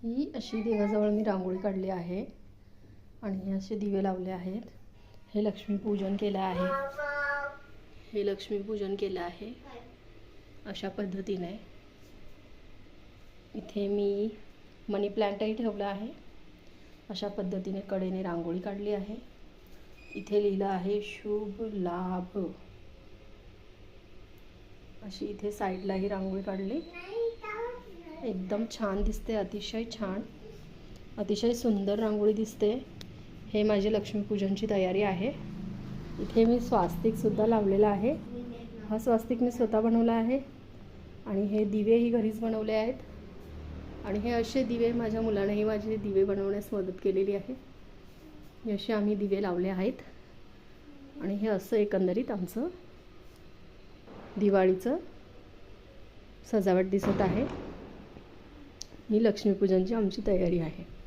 ही अशी देवाजवळ मी रांगोळी काढली आहे आणि हे असे दिवे लावले आहेत. हे लक्ष्मीपूजन केलं आहे. हे लक्ष्मीपूजन केलं आहे अशा पद्धतीने. इथे मी मनी प्लांटही ठेवला आहे. अशा पद्धतीने कडेने रांगोळी काढली आहे. इथे लिहिलं आहे शुभ लाभ. अशी इथे साईडलाही रांगोळी काढली. एकदम छान दिसते, अतिशय छान, अतिशय सुंदर रांगोळी दिसते. हे माझी लक्ष्मीपूजनची तयारी आहे. इथे मी स्वास्तिकसुद्धा लावलेला आहे. हा स्वास्तिक मी स्वतः बनवला आहे आणि हे दिवेही घरीच बनवले आहेत. आणि हे असे दिवे माझ्या मुलानेही माझे दिवे बनवण्यास मदत केलेली आहे. हे असे आम्ही दिवे लावले आहेत आणि हे असं एकंदरीत आमचं दिवाळीचं सजावट दिसत आहे. ही लक्ष्मीपूजनची आमची तयारी आहे.